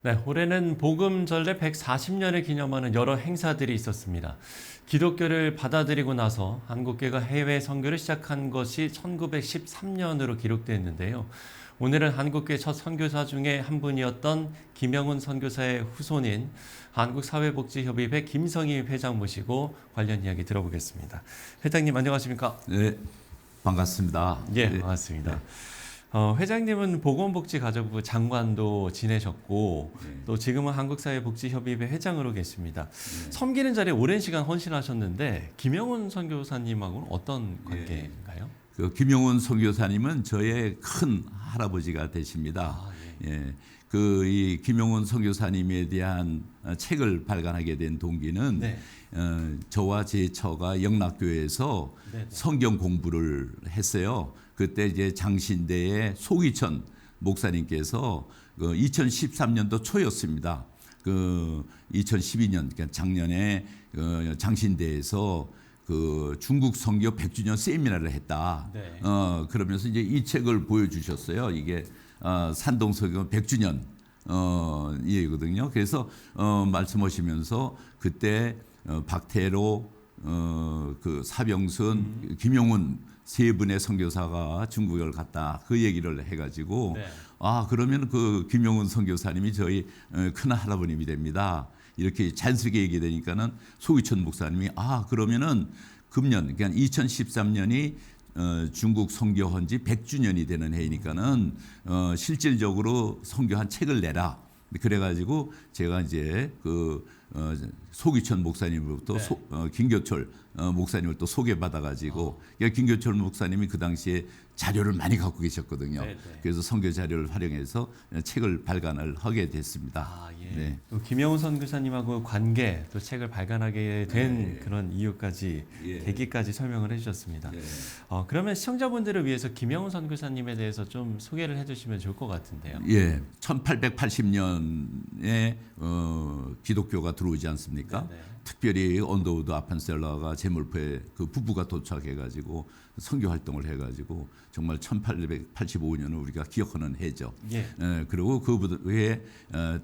네, 올해는 복음 전래 140년을 기념하는 여러 행사들이 있었습니다. 기독교를 받아들이고 나서 한국교회가 해외 선교를 시작한 것이 1913년으로 기록되어 있는데요. 오늘은 한국교회 첫 선교사 중에 한 분이었던 김영훈 선교사의 후손인 한국사회복지협의회 김성희 회장 모시고 관련 이야기 들어보겠습니다. 회장님 안녕하십니까? 네, 반갑습니다. 예, 네, 반갑습니다. 회장님은 보건복지가족부 장관도 지내셨고 네. 또 지금은 한국사회복지협의회 회장으로 계십니다. 섬기는 자리에 오랜 시간 헌신하셨는데 김영훈 선교사님하고는 어떤 관계인가요? 그 김용훈 선교사님은 저의 큰 할아버지가 되십니다. 아, 예, 그 이 김용훈 선교사님에 대한 책을 발간하게 된 동기는 네. 저와 제 처가 영락교회에서 네. 성경 공부를 했어요. 그때 이제 장신대의 소기천 목사님께서 그 2013년도 초였습니다. 그 2012년 그러니까 작년에 장신대에서 그 중국 선교 100주년 세미나를 했다. 네. 그러면서 이제 이 책을 보여주셨어요. 이게 산동 선교 100주년 이거든요. 그래서 말씀하시면서 그때 박태로 그 사병순, 김용훈 세 분의 선교사가 중국을 갔다 그 얘기를 해가지고 네. 아 그러면 그 김용훈 선교사님이 저희 큰 할아버님이 됩니다. 이렇게 자연스럽게 얘기되니까는 소기천 목사님이 아 그러면은 금년 그러니까 2013년이 중국 선교한 지 100주년이 되는 해이니까는 실질적으로 선교한 책을 내라. 그래가지고 제가 이제 그 소기천 목사님으로부터 네. 김교철 목사님을 또 소개받아가지고 김교철 목사님이 그 당시에 자료를 많이 갖고 계셨거든요. 네. 그래서 선교 자료를 활용해서 책을 발간을 하게 됐습니다. 아, 예. 네. 또 김영훈 선교사님하고 관계, 또 책을 발간하게 된 그런 이유까지, 예. 계기까지 설명을 해주셨습니다. 네. 그러면 시청자분들을 위해서 김영훈 선교사님에 대해서 좀 소개를 해주시면 좋을 것 같은데요. 예, 1880년에 기독교가 들어오지 않습니까? 네. 특별히 언더우드 아판셀러가 제물포에 그 부부가 도착해가지고 선교 활동을 해가지고 정말 1885년을 우리가 기억하는 해죠. 예. 그리고 그 후에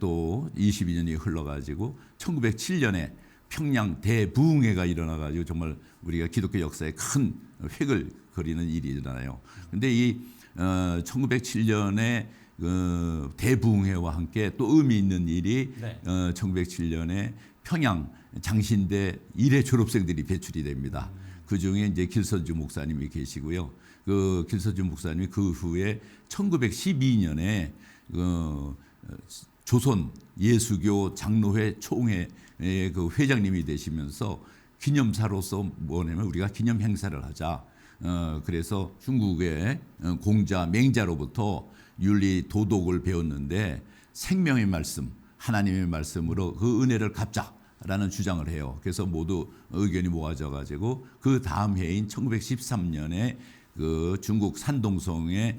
또 22년이 흘러가지고 1907년에 평양 대부흥회가 일어나가지고 정말 우리가 기독교 역사에 큰 획을 그리는 일이 일어나요. 근데 이 1907년에 대부흥회와 함께 또 의미 있는 일이 네. 1907년에 평양 장신대 일회 졸업생들이 배출이 됩니다. 그 중에 이제 길선주 목사님이 계시고요. 그 길선주 목사님이 그 후에 1912년에 조선 예수교 장로회 총회의 그 회장님이 되시면서 기념사로서 뭐냐면 우리가 기념 행사를 하자. 그래서 중국의 공자 맹자로부터 윤리 도덕을 배웠는데 생명의 말씀, 하나님의 말씀으로 그 은혜를 갚자라는 주장을 해요. 그래서 모두 의견이 모아져 가지고 그 다음 해인 1913년에 그 중국 산동성에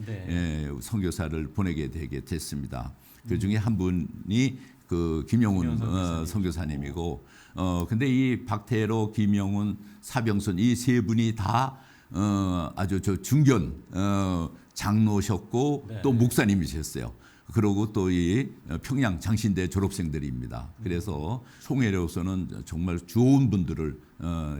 선교사를 보내게 되게 됐습니다. 그 중에 한 분이 그 김영훈 선교사님이고, 근데 이 박태로, 김영훈, 사병순 이 세 분이 다 아주 저 중견 장로셨고 네. 또 목사님이셨어요. 그리고 또 이 평양 장신대 졸업생들입니다. 그래서 송혜로서는 정말 좋은 분들을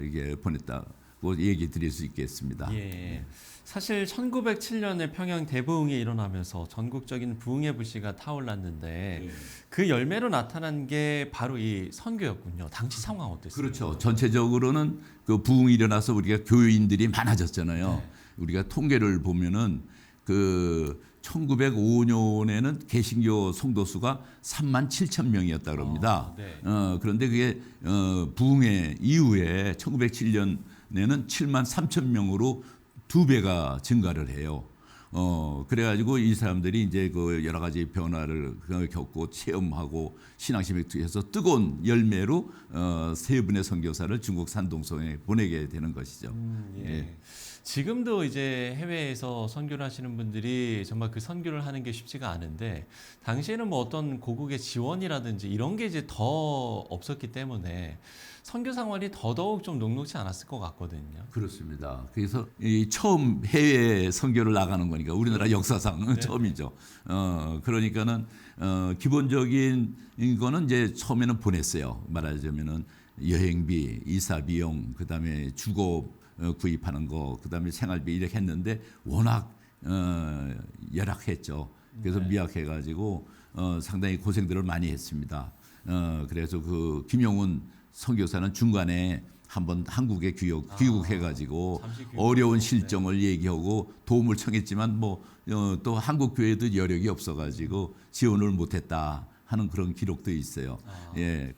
이게 보냈다고 얘기 드릴 수 있겠습니다. 예. 사실 1907년에 평양 대부흥이 일어나면서 전국적인 부흥의 불씨가 타올랐는데 그 열매로 나타난 게 바로 이 선교였군요. 당시 상황 어땠어요? 그렇죠. 전체적으로는 그 부흥이 일어나서 우리가 교인들이 많아졌잖아요. 네. 우리가 통계를 보면은 그 1905년에는 개신교 성도 수가 3만 7천 명이었다 그럽니다. 네. 그런데 그게 부흥회 이후에 1907년에는 7만 3천 명으로 2배가 증가를 해요. 그래가지고 이 사람들이 이제 그 여러 가지 변화를 겪고 체험하고 신앙심에 해서 뜨거운 열매로 세 분의 선교사를 중국 산동성에 보내게 되는 것이죠. 예. 지금도 이제 해외에서 선교를 하시는 분들이 정말 그 선교를 하는 게 쉽지가 않은데 당시에는 뭐 어떤 고국의 지원이라든지 이런 게 이제 더 없었기 때문에 선교 상황이 더더욱 좀 녹록지 않았을 것 같거든요. 그렇습니다. 그래서 이 처음 해외 선교를 나가는 거니까 우리나라 역사상 처음이죠. 그러니까는 기본적인 거는 이제 처음에는 보냈어요. 말하자면은 여행비, 이사 비용, 그다음에 주거 구입하는 거, 그다음에 생활비 이렇게 했는데 워낙 열악했죠. 그래서 미약해가지고 상당히 고생들을 많이 했습니다. 그래서 그 김용훈 선교사는 중간에 한번 한국에 귀국해가지고 잠시 귀국. 어려운 실정을 얘기하고 도움을 청했지만 뭐 또 한국 교회도 여력이 없어가지고 지원을 못했다 하는 그런 기록도 있어요. 예,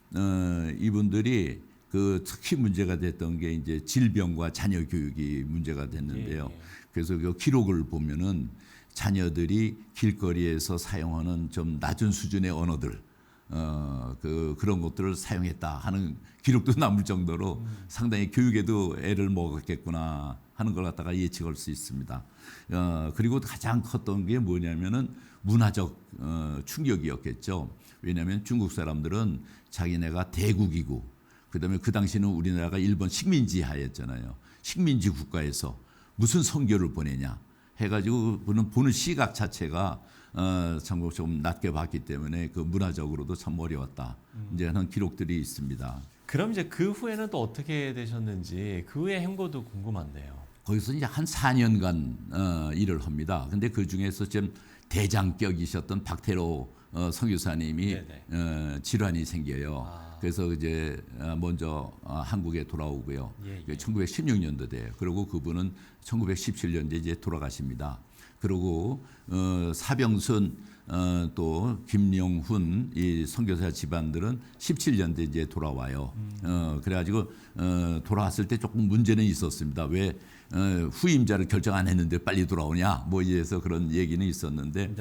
이분들이 그 특히 문제가 됐던 게 이제 질병과 자녀 교육이 문제가 됐는데요. 그래서 그 기록을 보면은 자녀들이 길거리에서 사용하는 좀 낮은 수준의 언어들, 그런 것들을 사용했다 하는 기록도 남을 정도로 상당히 교육에도 애를 먹었겠구나 하는 걸 갖다가 예측할 수 있습니다. 그리고 가장 컸던 게 뭐냐면은 문화적 충격이었겠죠. 왜냐하면 중국 사람들은 자기네가 대국이고, 그다음에 그 당시는 우리나라가 일본 식민지 하였잖아요. 식민지 국가에서 무슨 선교를 보내냐 해가지고 보는 시각 자체가 참 좀 낮게 봤기 때문에 그 문화적으로도 참 어려웠다. 이제 하는 기록들이 있습니다. 그럼 이제 그 후에는 또 어떻게 되셨는지 그 후의 행보도 궁금한데요. 거기서 이제 한 4년간 일을 합니다. 근데 그 중에서 좀 대장격이셨던 박태로 선교사님이 질환이 생겨요. 그래서 이제 먼저 한국에 돌아오고요. 1916년도돼요. 그리고 그분은 1917년도에 이제 돌아가십니다. 그리고 사병순 또 김용훈 이 선교사 집안들은 17년도에 이제 돌아와요. 그래가지고 돌아왔을 때 조금 문제는 있었습니다. 왜 후임자를 결정 안 했는데 빨리 돌아오냐? 뭐 이래서 그런 얘기는 있었는데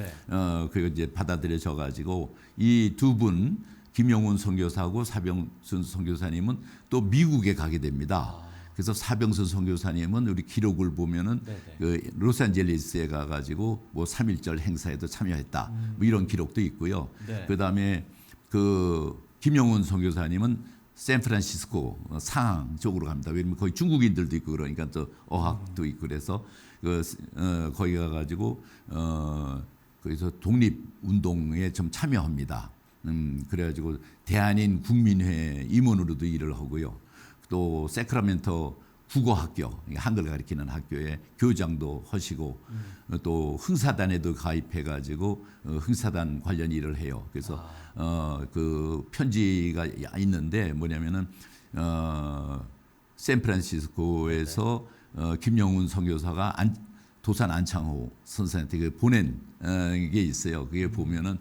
그거 이제 받아들여져 가지고 이 두 분 김용훈 선교사하고 사병순 선교사님은 또 미국에 가게 됩니다. 그래서 사병순 선교사님은 우리 기록을 보면은 그 로스앤젤레스에 가가지고 뭐 3.1절 행사에도 참여했다. 뭐 이런 기록도 있고요. 그다음에 그 김용훈 선교사님은 샌프란시스코 상항 쪽으로 갑니다. 왜냐면 거기 중국인들도 있고 그러니까 또 어학도 있고 그래서 거기 가가지고 거기서 독립 운동에 좀 참여합니다. 그래가지고 대한인 국민회 임원으로도 일을 하고요. 또 세크라멘토 국어학교, 한글 가르치는 학교에 교장도 하시고 또 흥사단에도 가입해가지고 흥사단 관련 일을 해요. 그래서 그 편지가 있는데 뭐냐면은 샌프란시스코에서 김용훈 선교사가 도산 안창호 선생한테 보낸 게 있어요. 그게 보면은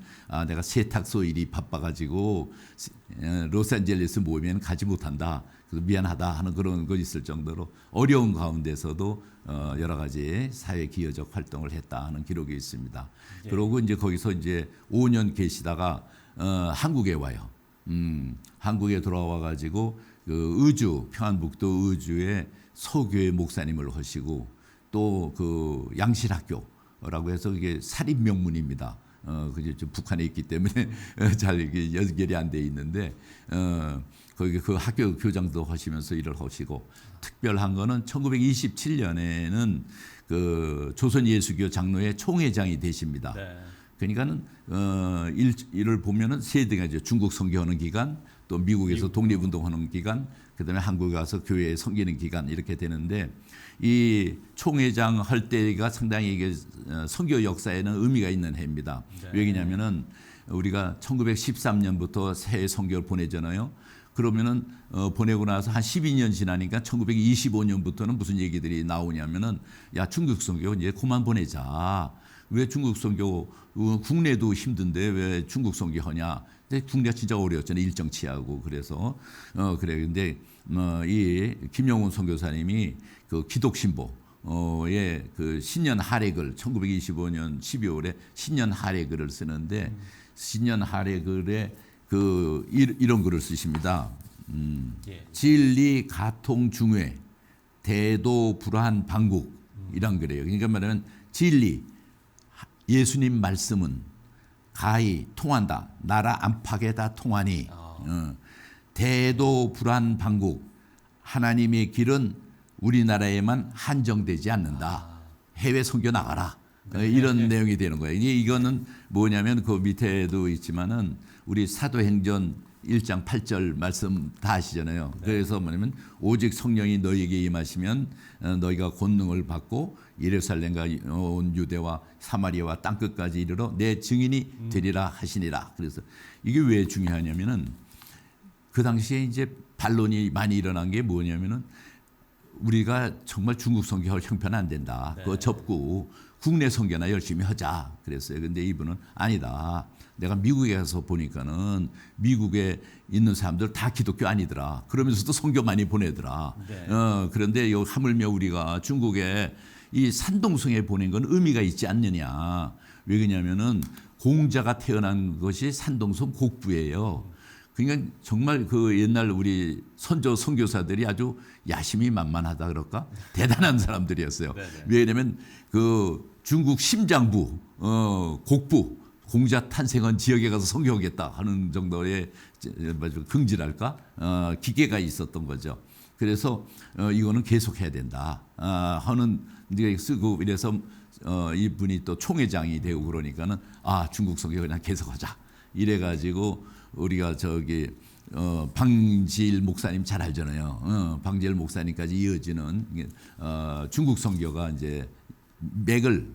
내가 세탁소 일이 바빠가지고 로스앤젤레스 모임에는 가지 못한다. 그래서 미안하다 하는 그런 거 있을 정도로 어려운 가운데서도 여러 가지 사회 기여적 활동을 했다 하는 기록이 있습니다. 그러고 이제 거기서 이제 5년 계시다가 한국에 와요. 한국에 돌아와 가지고 그 의주 평안북도 의주에 서교회 목사님을 하시고 또 그 양실학교라고 해서 이게 사립 명문입니다. 그게 좀 북한에 있기 때문에 잘 이게 연결이 안 돼 있는데 거기 그 학교 교장도 하시면서 일을 하시고 특별한 거는 1927년에는 그 조선예수교 장로회 총회장이 되십니다. 그러니까는 일을 보면은 세 등이죠. 중국 선교하는 기간, 또 미국에서 독립운동하는 기간, 그다음에 한국에 가서 교회에 섬기는 기간 이렇게 되는데 이 총회장 할 때가 상당히 이게 선교 역사에는 의미가 있는 해입니다. 왜냐면은 우리가 1913년부터 새 선교를 보내잖아요. 그러면은 보내고 나서 한 12년 지나니까 1925년부터는 무슨 얘기들이 나오냐면은 야 중국 선교 이제 그만 보내자. 왜 중국 선교 국내도 힘든데 왜 중국 선교 하냐? 근데 국내가 진짜 어려웠잖아요. 일정 취하고 그래서 그래. 근데 이 김용훈 선교사님이 그 기독신보의 그 신년 하례글 1925년 12월에 신년 하례글을 쓰는데 신년 하례글에 그 이런 글을 쓰십니다. 진리 가통 중회 대도 불한 방국 이란 그래요. 그러니까 말하면 진리, 예수님 말씀은 가히 통한다. 나라 안팎에다 통하니 대도 불안 방국 하나님의 길은 우리나라에만 한정되지 않는다. 해외 선교 나가라. 이런 내용이 되는 거예요. 이거는 뭐냐면 그 밑에도 있지만은 우리 사도행전 1장 8절 말씀 다 아시잖아요. 그래서 뭐냐면 오직 성령이 너희에게 임하시면 너희가 권능을 받고 예루살렘과 온 유대와 사마리아와 땅끝까지 이르러 내 증인이 되리라 하시니라. 그래서 이게 왜 중요하냐면은 그 당시에 이제 반론이 많이 일어난 게 뭐냐면은 우리가 정말 중국 선교할 형편은 안 된다. 그거 접고 국내 선교나 열심히 하자 그랬어요. 근데 이분은 아니다. 내가 미국에 가서 보니까는 미국에 있는 사람들 다 기독교 아니더라. 그러면서도 선교 많이 보내더라. 그런데 하물며 우리가 중국에 이 산동성에 보낸 건 의미가 있지 않느냐. 왜 그러냐면은 공자가 태어난 것이 산동성 곡부예요. 그러니까 정말 그 옛날 우리 선교사들이 아주 야심이 만만하다 그럴까? 대단한 사람들이었어요. 왜냐하면 그 중국 심장부, 곡부, 공자 탄생한 지역에 가서 선교하겠다 하는 정도의 긍지랄까? 기계가 있었던 거죠. 그래서 이거는 계속해야 된다 하는 데 쓰고 이래서 이분이 또 총회장이 되고 그러니까는 중국 선교 그냥 계속하자. 이래가지고 우리가 방지일 목사님 잘 알잖아요. 방지일 목사님까지 이어지는 중국 선교가 이제 맥을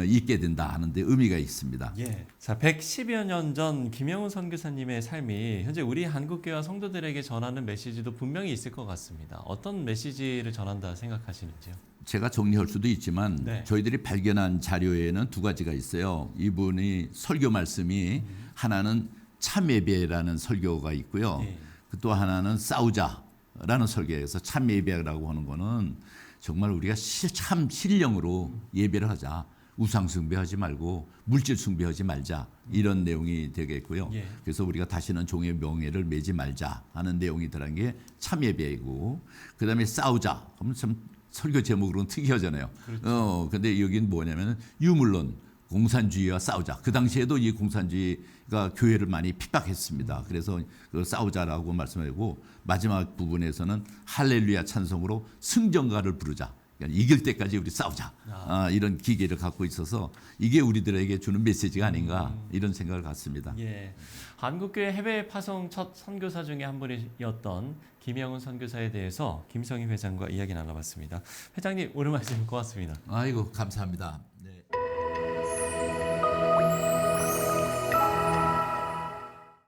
잇게 된다 하는데 의미가 있습니다. 예. 자, 110여 년 전 김영훈 선교사님의 삶이 현재 우리 한국교회 성도들에게 전하는 메시지도 분명히 있을 것 같습니다. 어떤 메시지를 전한다 생각하시는지요? 제가 정리할 수도 있지만 네. 저희들이 발견한 자료에는 두 가지가 있어요. 이분이 설교 말씀이 하나는 참예배라는 설교가 있고요. 네. 또 하나는 싸우자라는 설교에서 참예배라고 하는 거는 정말 우리가 참 신령으로 예배를 하자. 우상 숭배하지 말고 물질 숭배하지 말자. 이런 내용이 되겠고요. 예. 그래서 우리가 다시는 종의 명예를 매지 말자 하는 내용이 들어간 게 참예배이고 그다음에 싸우자. 하면 참 설교 제목으로는 특이하잖아요. 그렇죠. 근데 여긴 뭐냐면 유물론 공산주의와 싸우자. 그 당시에도 이 공산주의가 교회를 많이 핍박했습니다. 그래서 그 싸우자라고 말씀하고 마지막 부분에서는 할렐루야 찬송으로 승전가를 부르자. 그러니까 이길 때까지 우리 싸우자. 이런 기계를 갖고 있어서 이게 우리들에게 주는 메시지가 아닌가 이런 생각을 갖습니다. 예. 한국교회 해외 파송 첫 선교사 중에 한 분이었던 김영훈 선교사에 대해서 김성희 회장과 이야기 나눠봤습니다. 회장님 오늘 말씀 고맙습니다. 아이고 감사합니다.